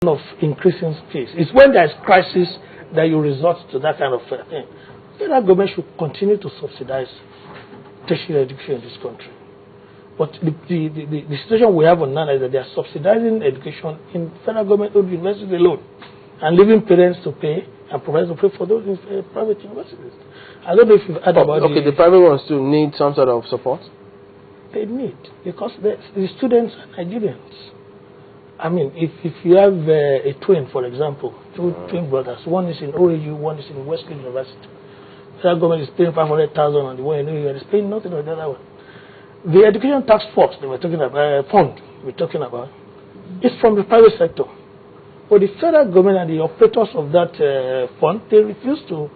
of increasing fees. It's when there's crisis that you resort to that kind of thing. The federal government should continue to subsidize tertiary education in this country. But the situation we have on now is that they are subsidizing education in federal government-owned universities alone and leaving parents to pay and providers to pay for those in private universities. I don't know if you've heard about okay, the private ones too need some sort of support? They need, because the students are Nigerians. I mean, if you have a twin, for example, two twin brothers, one is in OAU, one is in Western University. The federal government is paying 500,000 on the one in OAU and is paying nothing on the other one. The education tax force they were talking about, fund we're talking about, is from the private sector. But the federal government and the operators of that fund, they refuse to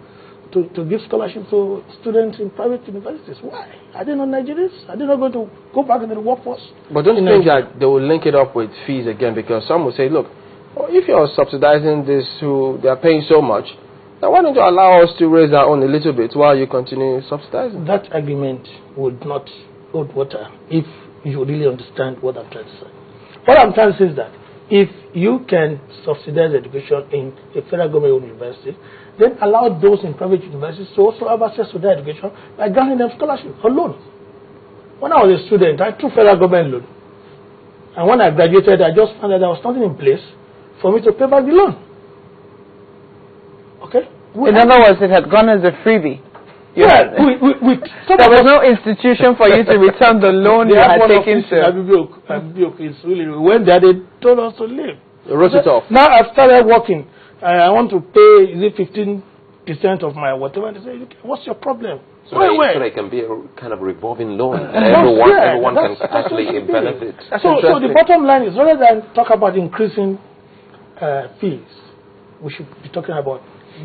give scholarship to students in private universities. Why? Are they not Nigerians? Are they not going to go back into the workforce? But don't you think that they will link it up with fees again? Because some will say, look, if you're subsidizing this, they are paying so much, then why don't you allow us to raise our own a little bit while you continue subsidizing? That argument would not hold water if you really understand what I'm trying to say. What I'm trying to say is that if you can subsidize education in a federal government university, then allow those in private universities to also have access to their education by granting them scholarship or loan. When I was a student, I took federal government loan. And when I graduated, I just found that there was nothing in place for me to pay back the loan. Okay? In other words, it had gone as a freebie. Yeah, there was no institution for you to return the loan you had taken to. It's really, when they told us to leave. They wrote it off. Now I've started working. I want to pay, is it 15% of my whatever? They say, what's your problem? So they can be a kind of revolving loan. Everyone can actually benefit. So the bottom line is, rather than talk about increasing fees, we should be talking about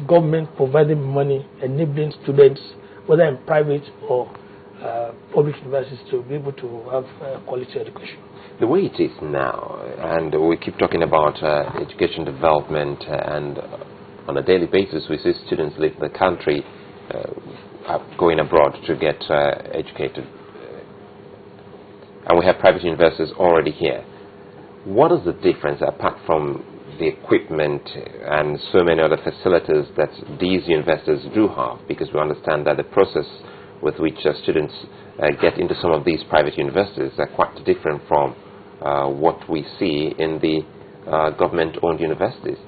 government providing money, enabling students, whether in private or public universities, to be able to have quality education. The way it is now, and we keep talking about education development, and on a daily basis we see students leave the country going abroad to get educated, and we have private universities already here. What is the difference, apart from the equipment and so many other facilities that these universities do have? Because we understand that the process with which students get into some of these private universities are quite different from what we see in the government-owned universities.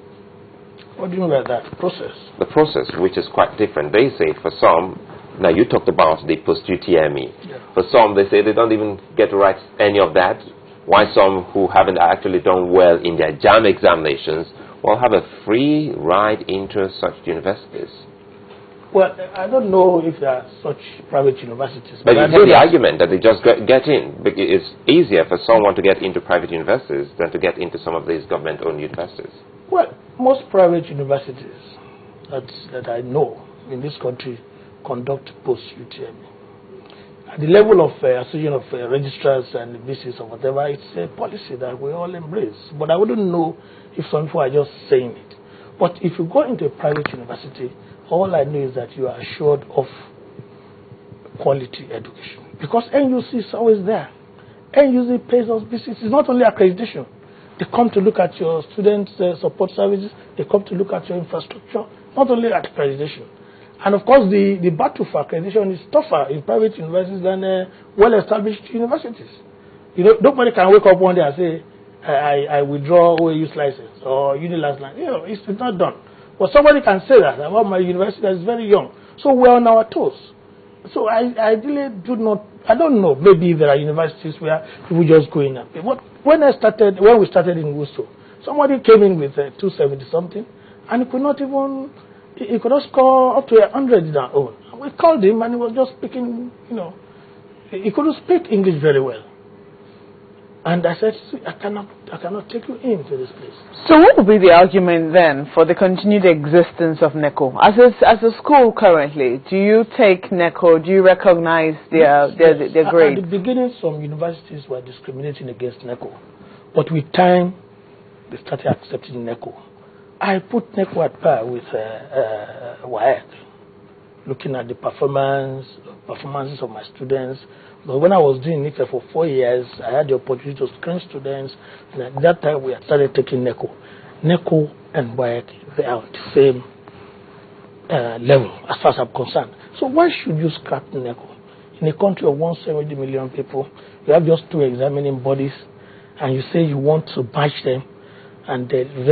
What do you mean by that? Process? The process, which is quite different. They say for some, now you talked about the post-UTME. Yeah. For some, they say they don't even get to write any of that. Why some who haven't actually done well in their JAM examinations will have a free ride into such universities. Well, I don't know if there are such private universities. But you hear the argument that they just get in. It's easier for someone to get into private universities than to get into some of these government-owned universities. Well, most private universities that I know in this country conduct post-UTME. At the level of association of registrars and VCs or whatever, it's a policy that we all embrace. But I wouldn't know if some people are just saying it. But if you go into a private university, all I know is that you are assured of quality education. Because NUC is always there. NUC pays us visits. It's not only accreditation. They come to look at your student support services. They come to look at your infrastructure. Not only at accreditation. And of course, the battle for accreditation is tougher in private universities than well-established universities. You know, nobody can wake up one day and say, I withdraw OAU's license or UNILA's license. You know, it's not done. But somebody can say that about my university that is very young. So we're on our toes. So I really do not, I don't know, maybe there are universities where people just go in and pay. But when we started in Worcester, somebody came in with 270 something, and he could not even, he could not score up to 100 in our own. And we called him and he was just speaking, you know, he couldn't speak English very well. And I said, I cannot take you into this place. So what would be the argument then for the continued existence of NECO? As a school currently, do you take NECO? Do you recognize their grades? At the beginning, some universities were discriminating against NECO. But with time, they started accepting NECO. I put NECO at par with WAEC, looking at the performances of my students. But when I was doing NIFE for 4 years, I had the opportunity to screen students, and at that time we had started taking NECO. NECO and WAEC, they are on the same level as far as I'm concerned. So why should you scrap NECO? In a country of 170 million people, you have just 2 examining bodies, and you say you want to batch them, and then